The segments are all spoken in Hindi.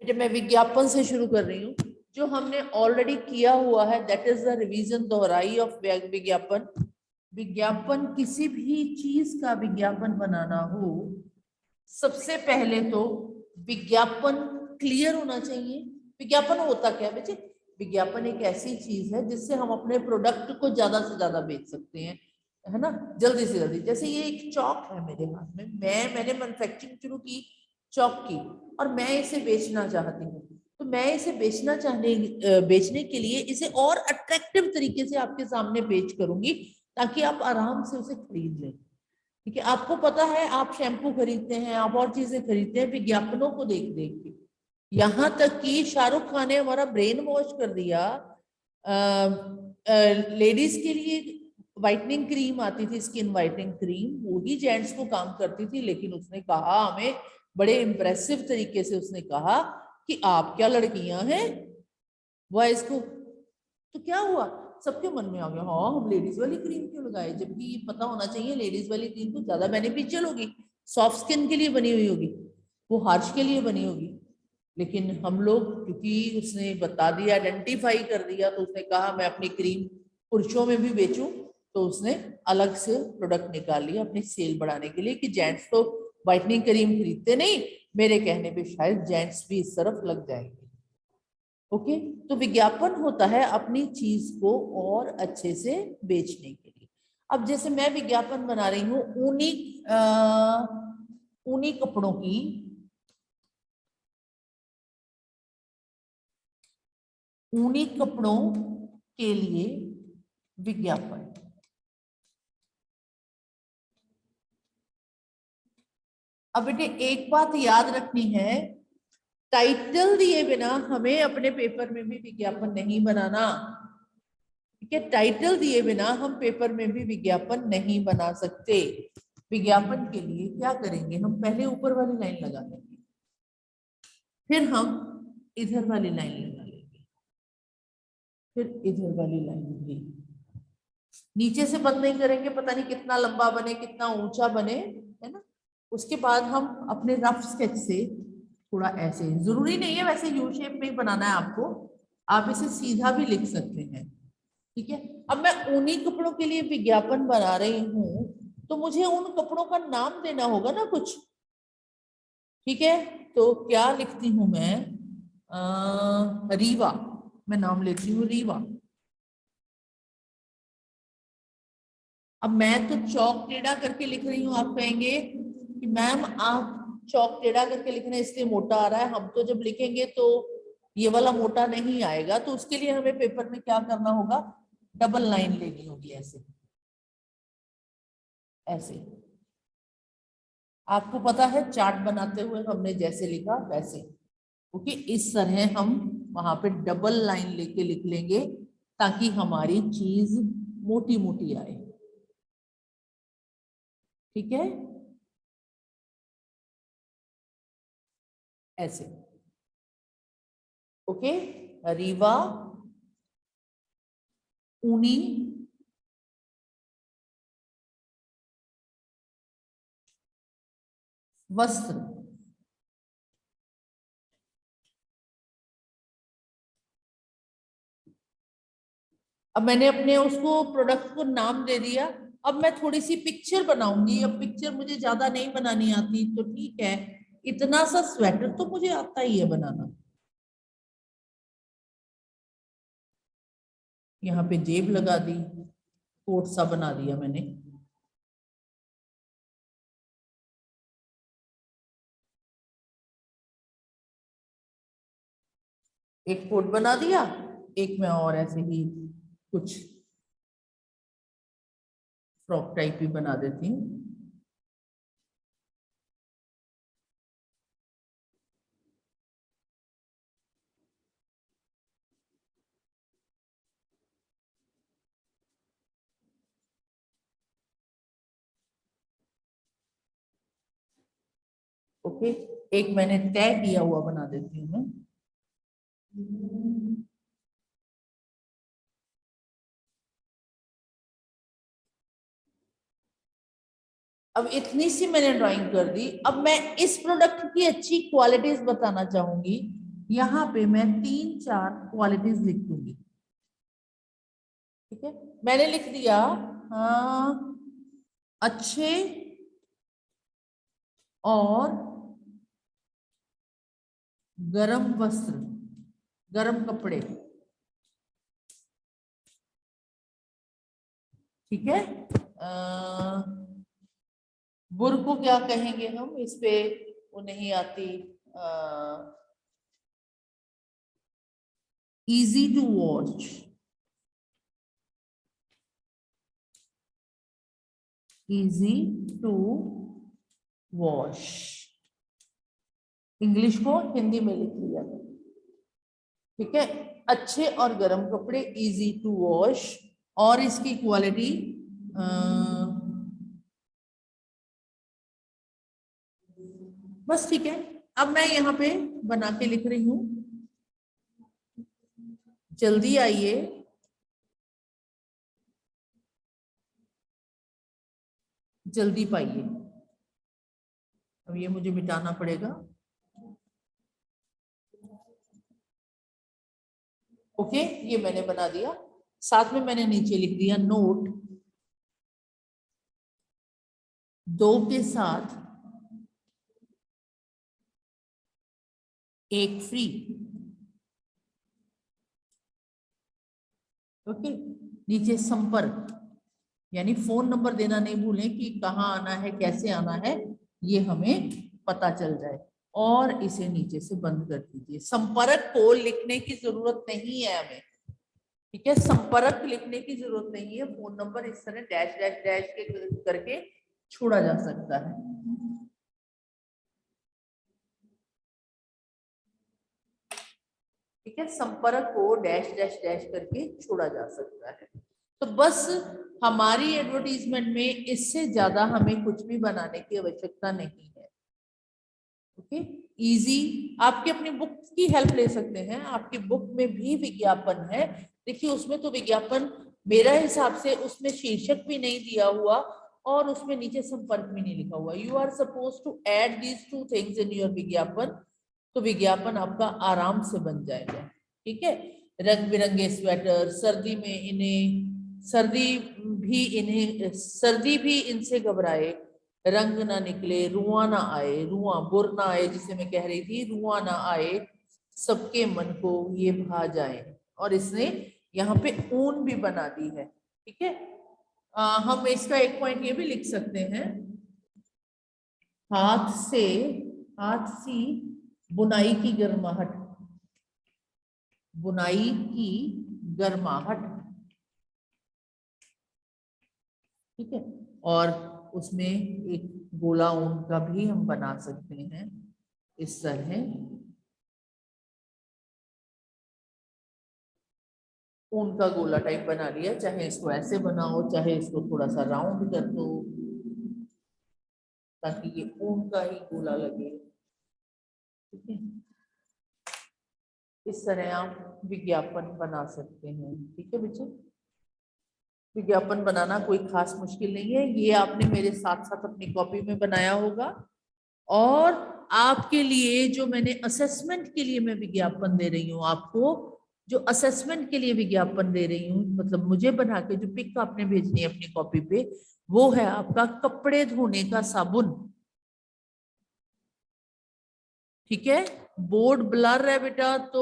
बेटे मैं विज्ञापन से शुरू कर रही हूँ। जो हमने ऑलरेडी किया हुआ है दैट इज द रिवीजन, दोहराई ऑफ विज्ञापन। विज्ञापन, किसी भी चीज का विज्ञापन बनाना हो, सबसे पहले तो विज्ञापन क्लियर होना चाहिए। विज्ञापन होता क्या है बेटे? विज्ञापन एक ऐसी चीज है जिससे हम अपने प्रोडक्ट को ज्यादा से ज्यादा बेच सकते हैं, है ना, जल्दी से जल्दी। जैसे ये एक चौक है मेरे हाथ में, मैंने मैन्युफैक्चरिंग शुरू की चौक की, और मैं इसे बेचना चाहती हूँ। तो मैं इसे बेचने के लिए इसे और अट्रैक्टिव तरीके से आपके सामने पेश करूंगी ताकि आप आराम से उसे खरीद लें। ठीक है, आपको पता है आप शैम्पू खरीदते हैं, आप और चीजें खरीदते हैं विज्ञापनों को देख देख के। यहाँ तक कि शाहरुख खान ने हमारा ब्रेन वॉश कर दिया। लेडीज के लिए वाइटनिंग क्रीम आती थी, स्किन वाइटनिंग क्रीम, वो ही जेंट्स को काम करती थी, लेकिन उसने कहा हमें बड़े इंप्रेसिव तरीके से, उसने कहा कि आप क्या लड़कियां हैं बॉयज को। तो क्या हुआ, सबके मन में आ गया हाँ हम लेडीज वाली क्रीम क्यों लगाए, जबकि ये पता होना चाहिए लेडीज वाली क्रीम तो ज्यादा बेनिफिशियल होगी, सॉफ्ट स्किन के लिए बनी हुई होगी, वो हार्श के लिए बनी होगी। लेकिन हम लोग, क्योंकि उसने बता दिया, आइडेंटिफाई कर दिया, तो उसने कहा मैं अपनी क्रीम पुरुषों में भी बेचूं, तो उसने अलग से प्रोडक्ट निकाल लिया अपनी सेल बढ़ाने के लिए कि जेंट्स तो व्हाइटनिंग क्रीम खरीदते नहीं, मेरे कहने पे शायद जेंट्स भी इस तरफ लग जाएंगे। ओके, तो विज्ञापन होता है अपनी चीज को और अच्छे से बेचने के लिए। अब जैसे मैं विज्ञापन बना रही हूँ ऊनी ऊनी कपड़ों की, ऊनी कपड़ों के लिए विज्ञापन। अब बेटे एक बात याद रखनी है, टाइटल दिए बिना हमें अपने पेपर में भी विज्ञापन नहीं बनाना। ठीक है, टाइटल दिए बिना हम पेपर में भी विज्ञापन नहीं बना सकते। विज्ञापन के लिए क्या करेंगे, हम पहले ऊपर वाली लाइन लगा देंगे, फिर हम इधर वाली लाइन लगा लेंगे, फिर इधर वाली लाइन भी। नीचे से बंद नहीं करेंगे, पता नहीं कितना लंबा बने कितना ऊंचा बने, है ना। उसके बाद हम अपने रफ स्केच से थोड़ा ऐसे, जरूरी नहीं है वैसे यू शेप में ही बनाना है आपको, आप इसे सीधा भी लिख सकते हैं। ठीक है, अब मैं ऊनी कपड़ों के लिए विज्ञापन बना रही हूं, तो मुझे उन कपड़ों का नाम देना होगा ना कुछ। ठीक है, तो क्या लिखती हूं मैं, रीवा, मैं नाम लेती हूँ रीवा। अब मैं तो चौक टेढ़ा करके लिख रही हूँ, आप कहेंगे कि मैम आप चौक टेढ़ा करके लिख रहे हैं इसलिए मोटा आ रहा है, हम तो जब लिखेंगे तो ये वाला मोटा नहीं आएगा। तो उसके लिए हमें पेपर में क्या करना होगा, डबल लाइन लेनी होगी, ऐसे ऐसे। आपको पता है चार्ट बनाते हुए हमने जैसे लिखा वैसे, क्योंकि इस तरह हम वहां पे डबल लाइन लेके लिख लेंगे ताकि हमारी चीज मोटी मोटी आए। ठीक है, ऐसे। ओके, रीवा ऊनी वस्त्र। अब मैंने अपने उसको प्रोडक्ट को नाम दे दिया। अब मैं थोड़ी सी पिक्चर बनाऊंगी, अब पिक्चर मुझे ज्यादा नहीं बनानी आती तो ठीक है, इतना सा स्वेटर तो मुझे आता ही है बनाना। यहाँ पे जेब लगा दी, कोट सा बना दिया मैंने। एक कोट बना दिया, एक मैं और ऐसे ही कुछ फ्रॉक टाइप भी बना देती हूँ। ओके, एक मैंने तय किया हुआ बना देती हूँ मैं। अब इतनी सी मैंने ड्राइंग कर दी। अब मैं इस प्रोडक्ट की अच्छी क्वालिटीज बताना चाहूंगी। यहाँ पे मैं 3-4 क्वालिटीज लिख दूंगी। ठीक है, मैंने लिख दिया अच्छे और गरम वस्त्र, गरम कपड़े। ठीक है, बुर को क्या कहेंगे हम, इस पे वो नहीं आती, easy to wash, easy to wash, English को हिंदी में लिख लिया। ठीक है, अच्छे और गर्म कपड़े, इजी टू वॉश, और इसकी क्वालिटी बस। ठीक है, अब मैं यहाँ पे बना के लिख रही हूं, जल्दी आइए, जल्दी पाइए। अब ये मुझे मिटाना पड़ेगा। ओके, ये मैंने बना दिया। साथ में मैंने नीचे लिख दिया नोट 2 के साथ 1 फ्री। ओके, नीचे संपर्क, यानी फोन नंबर देना नहीं भूलें कि कहाँ आना है, कैसे आना है, ये हमें पता चल जाए। और इसे नीचे से बंद कर दीजिए। संपर्क को लिखने की जरूरत नहीं है हमें। ठीक है, संपर्क लिखने की जरूरत नहीं है, फोन नंबर इस तरह डैश डैश डैश के करके छोड़ा जा सकता है। ठीक है, संपर्क को डैश डैश डैश करके छोड़ा जा सकता है। तो बस हमारी एडवर्टीजमेंट में इससे ज्यादा हमें कुछ भी बनाने की आवश्यकता नहीं है। Okay, easy. आपके अपनी बुक की हेल्प ले सकते हैं, आपकी बुक में भी विज्ञापन है। देखिए, उसमें तो विज्ञापन मेरा हिसाब से उसमें शीर्षक भी नहीं दिया हुआ और उसमें नीचे संपर्क भी नहीं लिखा हुआ। You are suppose to add these 2 things in your विज्ञापन, तो विज्ञापन आपका आराम से बन जाएगा। ठीक है, रंग बिरंगे स्वेटर, सर्दी में इन्हें, सर्दी भी इनसे घबराए, रंग ना निकले, रुआ ना आए, रुआ बुर ना आए, जिसे मैं कह रही थी, रुआ ना आए, सबके मन को ये भा जाए। और इसने यहाँ पे ऊन भी बना दी है। ठीक है, हम इसका एक पॉइंट ये भी लिख सकते हैं, हाथ सी बुनाई की गर्माहट, बुनाई की गर्माहट। ठीक है, और उसमें एक गोला ऊन का भी हम बना सकते हैं इस तरह। ऊन का गोला टाइप बना लिया, चाहे इसको ऐसे बनाओ, चाहे इसको थोड़ा सा राउंड कर दो, ताकि ये ऊन का ही गोला लगे। ठीक है, इस तरह आप विज्ञापन बना सकते हैं। ठीक है बच्चे, विज्ञापन बनाना कोई खास मुश्किल नहीं है। ये आपने मेरे साथ साथ अपनी कॉपी में बनाया होगा, और आपके लिए जो मैंने असेसमेंट के लिए मैं विज्ञापन दे रही हूँ, आपको जो असेसमेंट के लिए विज्ञापन दे रही हूँ, मतलब मुझे बना के जो पिक आपने भेजनी है अपनी कॉपी पे, वो है आपका कपड़े धोने का साबुन। ठीक है, बोर्ड ब्लर है बेटा, तो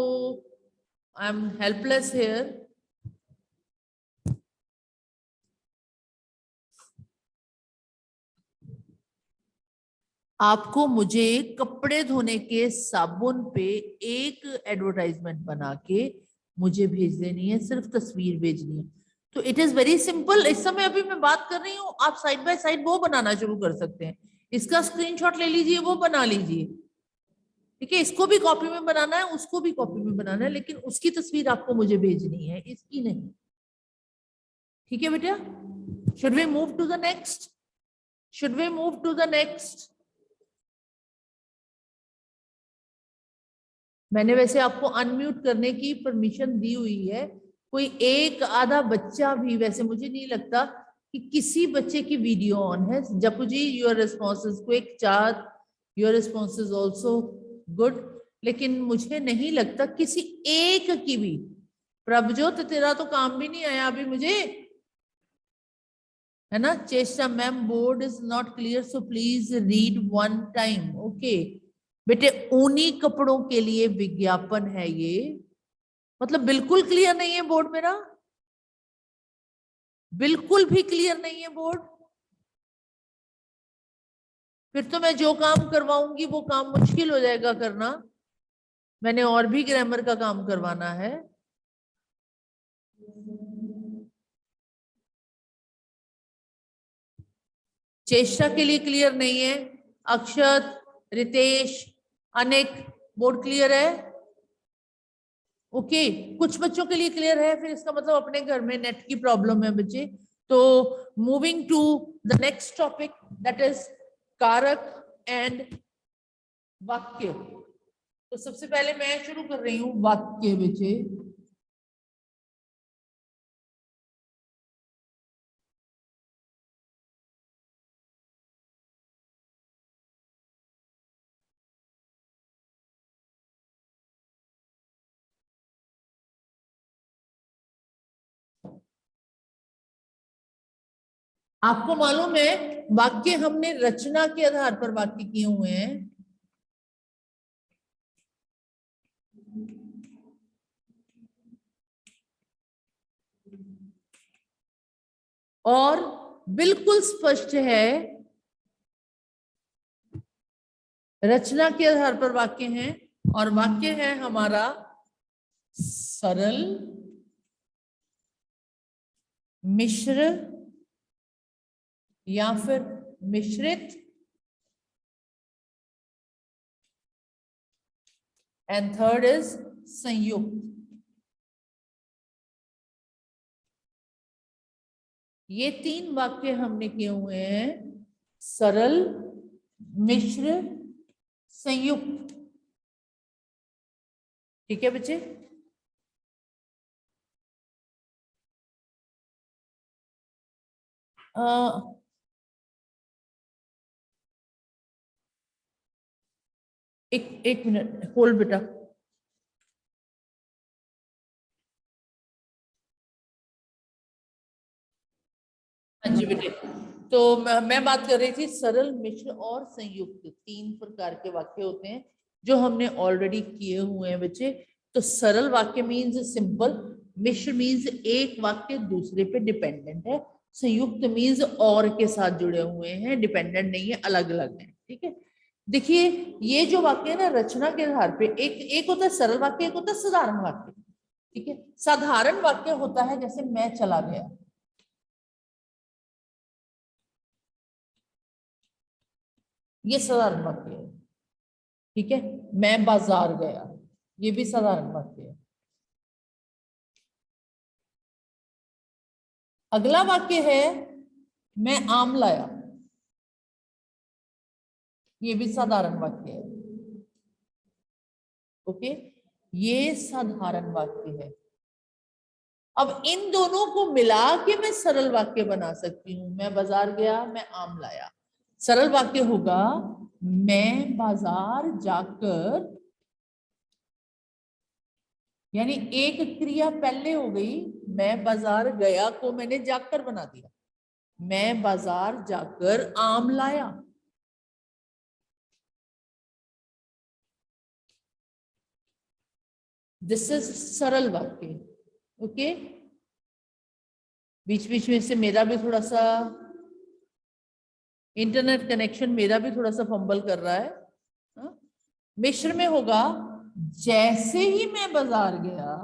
आई एम हेल्पलेस हेयर। आपको मुझे कपड़े धोने के साबुन पे एक एडवर्टाइजमेंट बना के मुझे भेज देनी है, सिर्फ तस्वीर भेजनी है। तो इट इज वेरी सिंपल। इस समय अभी मैं बात कर रही हूँ, आप साइड बाय साइड वो बनाना शुरू कर सकते हैं। इसका स्क्रीनशॉट ले लीजिए, वो बना लीजिए। ठीक है, इसको भी कॉपी में बनाना है, उसको भी कॉपी में बनाना है, लेकिन उसकी तस्वीर आपको मुझे भेजनी है, इसकी नहीं। ठीक है बेटा, should we move to the next? Should we move to the next? मैंने वैसे आपको अनम्यूट करने की परमिशन दी हुई है। कोई एक आधा बच्चा भी, वैसे मुझे नहीं लगता कि किसी बच्चे की वीडियो ऑन है। जपू जी, योर रिस्पॉन्स इज क्विक, चार your response is also good. लेकिन मुझे नहीं लगता किसी एक की भी। प्रभजोत तेरा तो काम भी नहीं आया अभी मुझे, है ना। चेष्टा ma'am board is not clear so please read one time. Okay बेटे, ऊनी कपड़ों के लिए विज्ञापन है ये, मतलब बिल्कुल क्लियर नहीं है बोर्ड मेरा, बिल्कुल भी क्लियर नहीं है बोर्ड। फिर तो मैं जो काम करवाऊंगी वो काम मुश्किल हो जाएगा करना, मैंने और भी ग्रामर का काम करवाना है। चेष्टा के लिए क्लियर नहीं है, अक्षत, रितेश, अनिक, बोर्ड क्लियर है। ओके कुछ बच्चों के लिए क्लियर है, फिर इसका मतलब अपने घर में नेट की प्रॉब्लम है बच्चे। तो moving to the next topic that is कारक एंड वाक्य। तो सबसे पहले मैं शुरू कर रही हूं वाक्य बच्चे। आपको मालूम है वाक्य हमने रचना के आधार पर वाक्य किए हुए हैं, और बिल्कुल स्पष्ट है रचना के आधार पर वाक्य हैं, और वाक्य है हमारा सरल, मिश्र या फिर मिश्रित, एंड थर्ड इज संयुक्त। ये तीन वाक्य हमने किए हुए हैं, सरल, मिश्र, संयुक्त। ठीक है बच्चे। एक मिनट होल्ड बेटा। हाँ जी बेटे, तो मैं बात कर रही थी सरल, मिश्र और संयुक्त, तीन प्रकार के वाक्य होते हैं जो हमने ऑलरेडी किए हुए हैं बच्चे। तो सरल वाक्य मीन्स सिंपल, मिश्र मीन्स एक वाक्य दूसरे पे डिपेंडेंट है, संयुक्त मीन्स और के साथ जुड़े हुए हैं, डिपेंडेंट नहीं है, अलग अलग है। ठीक है, देखिए ये जो वाक्य है ना रचना के आधार पे, एक एक होता है सरल वाक्य, एक होता है साधारण वाक्य। ठीक है, साधारण वाक्य होता है जैसे मैं चला गया, ये साधारण वाक्य है। ठीक है, मैं बाजार गया, ये भी साधारण वाक्य है। अगला वाक्य है मैं आम लाया, ये भी साधारण वाक्य है। ओके, ये साधारण वाक्य है। अब इन दोनों को मिला के मैं सरल वाक्य बना सकती हूं, मैं बाजार गया, मैं आम लाया। सरल वाक्य होगा मैं बाजार जाकर, यानी एक क्रिया पहले हो गई, मैं बाजार गया को मैंने जाकर बना दिया, मैं बाजार जाकर आम लाया। दिस इज सरल वाक्य। ओके, बीच बीच में से मेरा भी थोड़ा सा इंटरनेट कनेक्शन, मेरा भी थोड़ा सा फंबल कर रहा है। हाँ? मिश्र में होगा जैसे ही मैं बाजार गया,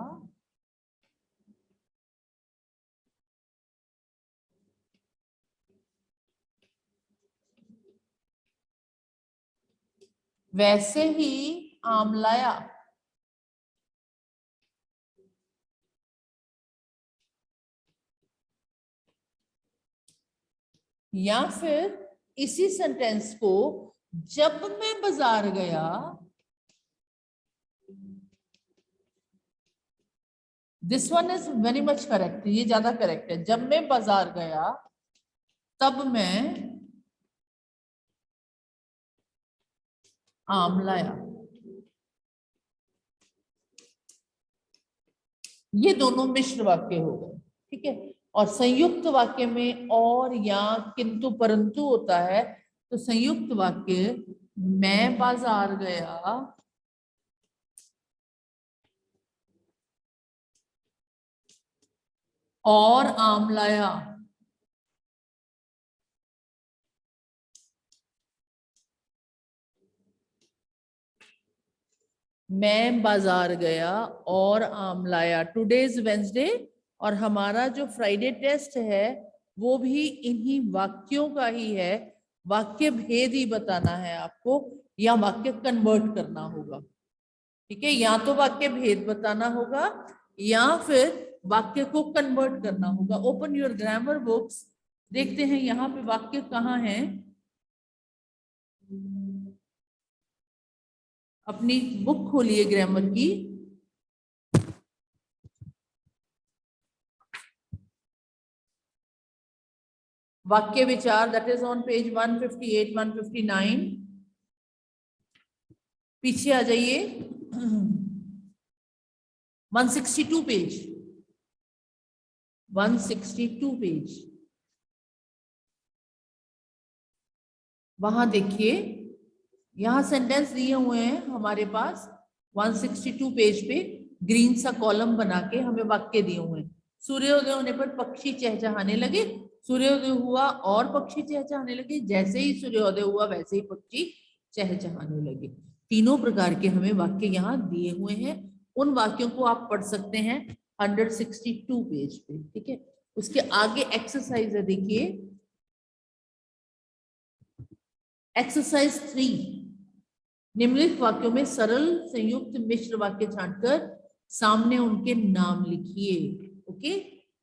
वैसे ही आम लाया। या फिर इसी सेंटेंस को जब मैं बाजार गया, this one is very much correct, ये ज्यादा करेक्ट है। जब मैं बाजार गया तब मैं आम लाया। ये दोनों मिश्र वाक्य हो गए, ठीक है। और संयुक्त वाक्य में और या किंतु परंतु होता है। तो संयुक्त वाक्य, मैं बाजार गया और आम लाया। मैं बाजार गया और आम लाया। टुडे इज वेंसडे और हमारा जो फ्राइडे टेस्ट है वो भी इन्हीं वाक्यों का ही है। वाक्य भेद ही बताना है आपको या वाक्य कन्वर्ट करना होगा, ठीक है। या तो वाक्य भेद बताना होगा या फिर वाक्य को कन्वर्ट करना होगा। ओपन योर ग्रामर बुक्स, देखते हैं यहाँ पे वाक्य कहाँ है। अपनी बुक खोलिए ग्रामर की। वाक्य विचार, दैट इज ऑन पेज 158 159। पीछे आ जाइए 162 पेज, 162 पेज। वहां देखिए, यहां सेंटेंस दिए हुए हैं हमारे पास 162 पेज पे। ग्रीन सा कॉलम बना के हमें वाक्य दिए हुए हैं। सूर्योदय होने पर पक्षी चहचहाने लगे। सूर्योदय हुआ और पक्षी चहचहाने लगे। जैसे ही सूर्योदय हुआ वैसे ही पक्षी चहचहाने लगे। तीनों प्रकार के हमें वाक्य यहाँ दिए हुए हैं। उन वाक्यों को आप पढ़ सकते हैं 162 पेज पे, ठीक है। उसके आगे एक्सरसाइज है, देखिए एक्सरसाइज 3। निम्नलिखित वाक्यों में सरल संयुक्त मिश्र वाक्य छांटकर सामने उनके नाम लिखिए। ओके,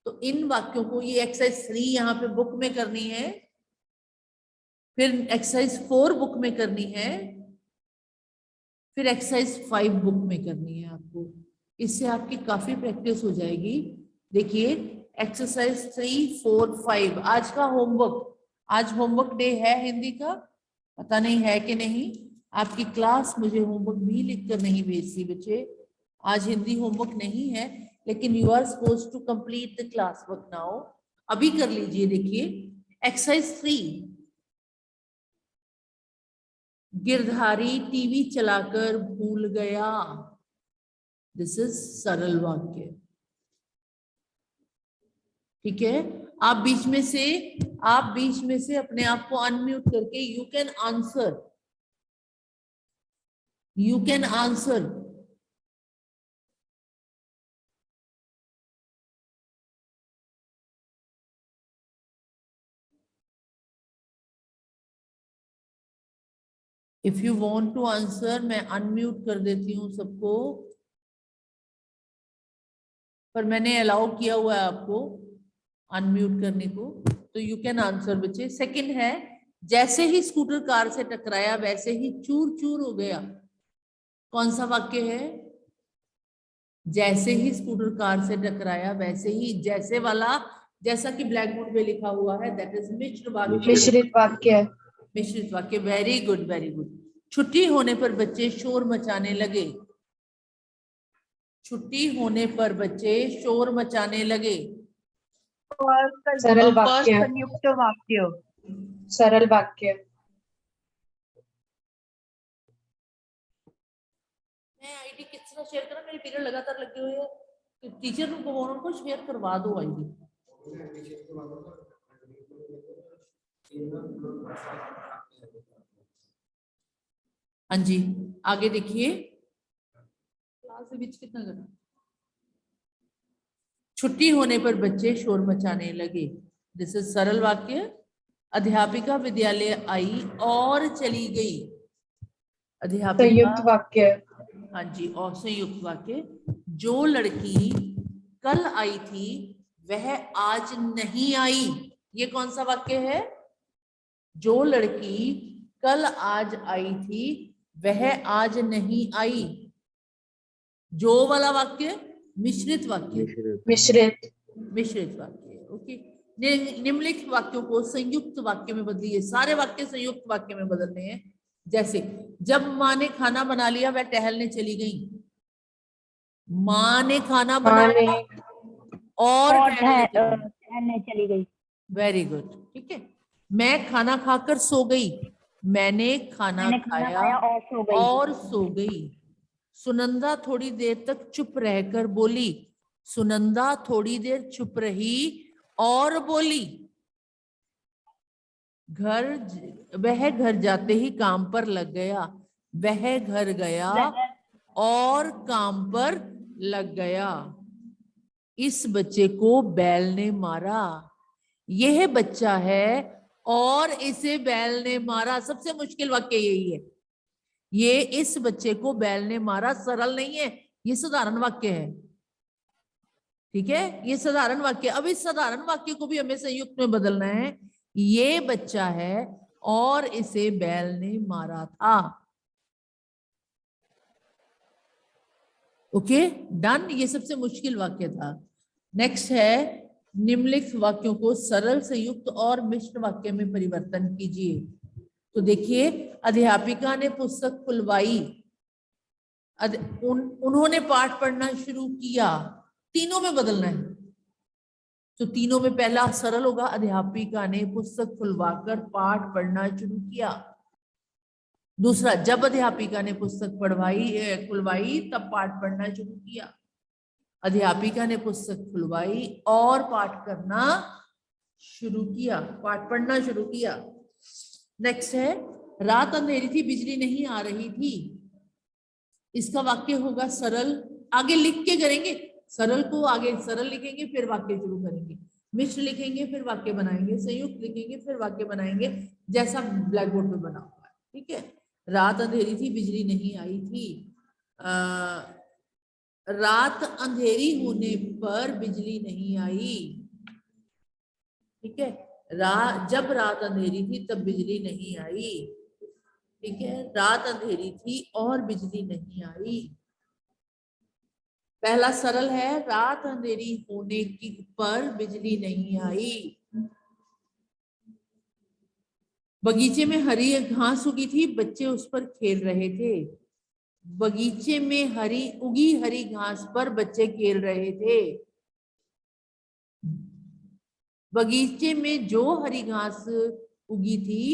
तो इन वाक्यों को, ये एक्सरसाइज 3 यहाँ पे बुक में करनी है, फिर एक्सरसाइज 4 बुक में करनी है, फिर एक्सरसाइज 5 बुक में करनी है आपको। इससे आपकी काफी प्रैक्टिस हो जाएगी। देखिए एक्सरसाइज 3, 4, 5 आज का होमवर्क। आज होमवर्क डे है हिंदी का, पता नहीं है कि नहीं। आपकी क्लास मुझे होमवर्क भी लिखकर नहीं भेजती बच्चे। आज हिंदी होमवर्क नहीं है, लेकिन you are suppose to complete the class work now. अभी कर लीजिए। देखिए एक्सरसाइज 3, गिरधारी टीवी चलाकर भूल गया। दिस इज सरल वाक्य, ठीक है। आप बीच में से अपने आप को अनम्यूट करके you can answer, you can answer. If you want to answer, मैं अनम्यूट कर देती हूँ सबको, पर मैंने अलाउ किया हुआ है आपको अनम्यूट करने को। तो यू कैन आंसर बच्चे। सेकंड है, जैसे ही स्कूटर कार से टकराया वैसे ही चूर चूर हो गया। कौन सा वाक्य है? जैसे ही स्कूटर कार से टकराया वैसे ही, जैसे वाला जैसा कि ब्लैक बोर्ड पे लिखा हुआ है, दैट इज मिश्र वाक्य। मिश्रित वाक्य। मिश्रित वाक्य, वेरी गुड वेरी गुड। छुट्टी होने पर बच्चे शोर मचाने लगे। छुट्टी होने पर बच्चे शोर मचाने लगे। सरल वाक्य। संयुक्त वाक्य। सरल वाक्य। मैं आईडी किस तरह शेयर करा? मेरे पीरियड लगातार लगे हुए हैं, तो टीचर को बोलो उनको शेयर करवा दो आईडी। हाँ जी, आगे देखिए क्लास के बीच कितना करना। छुट्टी होने पर बच्चे शोर मचाने लगे। दिस इज सरल वाक्य। अध्यापिका विद्यालय आई और चली गई। अध्यापिका, संयुक्त वाक्य। हाँ जी, और संयुक्त वाक्य। जो लड़की कल आई थी वह आज नहीं आई। ये कौन सा वाक्य है? जो लड़की कल आज आई थी वह आज नहीं आई। जो वाला वाक्य मिश्रित वाक्य। मिश्रित। मिश्रित वाक्य, ओके। निम्नलिखित वाक्यों को संयुक्त वाक्य में बदलिए। सारे वाक्य संयुक्त वाक्य में बदलने हैं। जैसे, जब माँ ने खाना बना लिया वह टहलने चली गई। माँ ने खाना माँ बनाया ने और और टहलने चली। ठहरने चली गई। वेरी गुड, ठीक है। मैं खाना खाकर सो गई, मैंने खाना मैंने खाना खाया खाया और सो गई। और सो गई। सुनंदा थोड़ी देर तक चुप रहकर बोली, सुनंदा थोड़ी देर चुप रही और बोली। वह घर जाते ही काम पर लग गया, वह घर गया और काम पर लग गया। इस बच्चे को बैल ने मारा, यह बच्चा है और इसे बैल ने मारा। सबसे मुश्किल वाक्य यही है, ये इस बच्चे को बैल ने मारा सरल नहीं है, ये साधारण वाक्य है, ठीक है, ये साधारण वाक्य। अब इस साधारण वाक्य को भी हमें संयुक्त में बदलना है, ये बच्चा है और इसे बैल ने मारा था। ओके डन, ये सबसे मुश्किल वाक्य था। नेक्स्ट है, निम्नलिखित वाक्यों को सरल, संयुक्त और मिश्र वाक्य में परिवर्तन कीजिए। तो देखिए, अध्यापिका ने पुस्तक खुलवाई, उन्होंने पाठ पढ़ना शुरू किया, तीनों में बदलना है। तो तीनों में पहला सरल होगा, अध्यापिका ने पुस्तक खुलवाकर पाठ पढ़ना शुरू किया। दूसरा, जब अध्यापिका ने पुस्तक खुलवाई तब पाठ पढ़ना शुरू किया। अध्यापिका ने पुस्तक खुलवाई और पाठ करना शुरू किया, पाठ पढ़ना शुरू किया। नेक्स्ट है, रात अंधेरी थी, बिजली नहीं आ रही थी। इसका वाक्य होगा सरल, आगे लिख के करेंगे, सरल को आगे सरल लिखेंगे फिर वाक्य शुरू करेंगे, मिश्र लिखेंगे फिर वाक्य बनाएंगे, संयुक्त लिखेंगे फिर वाक्य बनाएंगे, जैसा ब्लैक बोर्ड पे बना हुआ है, ठीक है। रात अंधेरी थी, बिजली नहीं आई थी। रात अंधेरी होने पर बिजली नहीं आई, ठीक है। जब रात अंधेरी थी तब बिजली नहीं आई, ठीक है। रात अंधेरी थी और बिजली नहीं आई। पहला सरल है, रात अंधेरी होने की पर बिजली नहीं आई। बगीचे में हरी घास उगी थी, बच्चे उस पर खेल रहे थे। बगीचे में उगी हरी घास पर बच्चे खेल रहे थे। बगीचे में जो हरी घास उगी थी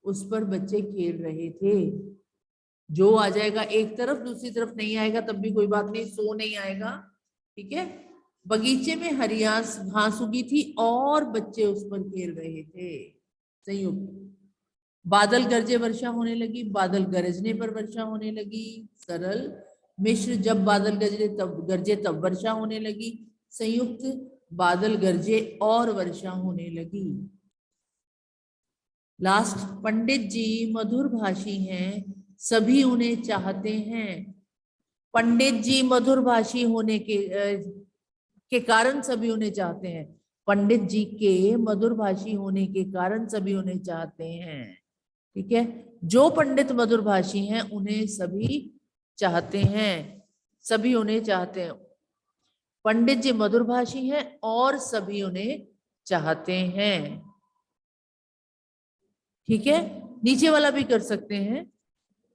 उस पर बच्चे खेल रहे थे। जो आ जाएगा एक तरफ, दूसरी तरफ नहीं आएगा तब भी कोई बात नहीं, सो नहीं आएगा, ठीक है। बगीचे में हरी घास उगी थी और बच्चे उस पर खेल रहे थे, संयुक्त। बादल गरजे, वर्षा होने लगी, बादल गरजने पर वर्षा होने लगी, सरल। मिश्र, जब बादल गरजे तब वर्षा होने लगी, संयुक्त। बादल गरजे और वर्षा होने लगी। लास्ट, पंडित जी मधुर भाषी हैं, सभी उन्हें चाहते हैं। पंडित जी मधुर भाषी होने के कारण सभी उन्हें चाहते हैं। पंडित जी के मधुर भाषी होने के कारण सभी उन्हें चाहते हैं, ठीक है। जो पंडित मधुर भाषी हैं उन्हें सभी चाहते हैं, सभी उन्हें चाहते हैं। पंडित जी मधुर भाषी हैं और सभी उन्हें चाहते हैं, ठीक है। नीचे वाला भी कर सकते हैं।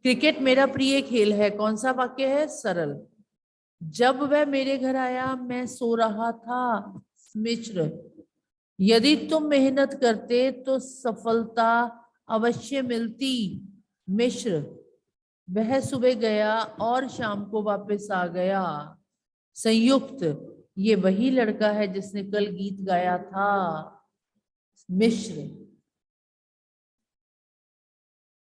क्रिकेट मेरा प्रिय खेल है, कौन सा वाक्य है, सरल। जब वह मेरे घर आया मैं सो रहा था, मिश्र। यदि तुम मेहनत करते तो सफलता अवश्य मिलती, मिश्र। वह सुबह गया और शाम को वापस आ गया, संयुक्त। ये वही लड़का है जिसने कल गीत गाया था, मिश्र,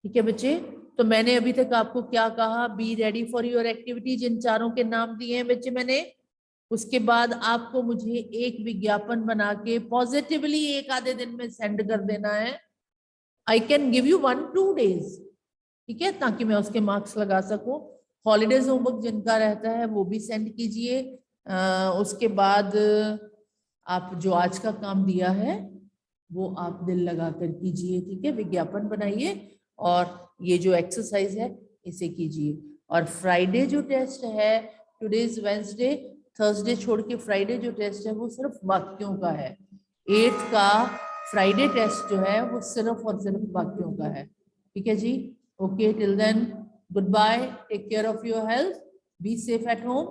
ठीक है बच्चे। तो मैंने अभी तक आपको क्या कहा, be ready for your activities, इन चारों के नाम दिए हैं बच्चे मैंने। उसके बाद आपको मुझे एक विज्ञापन बना के पॉजिटिवली एक आधे दिन में सेंड कर देना है। I can give you 1-2 days, ठीक है, ताकि मैं उसके मार्क्स लगा सकूं। हॉलीडेज होमवर्क जिनका रहता है वो भी सेंड कीजिए। उसके बाद आप जो आज का काम दिया है वो आप दिल लगा कर कीजिए, ठीक है। विज्ञापन बनाइए और ये जो एक्सरसाइज है इसे कीजिए। और फ्राइडे जो टेस्ट है, टुडे इज वेडनेसडे, थर्सडे छोड़ के फ्राइडे जो टेस्ट है वो सिर्फ वाक्यों का है। 8th का फ्राइडे टेस्ट जो है वो सिर्फ और सिर्फ वाक्यों का है, ठीक है जी। Okay, till then good bye, take care of your health, be safe at home.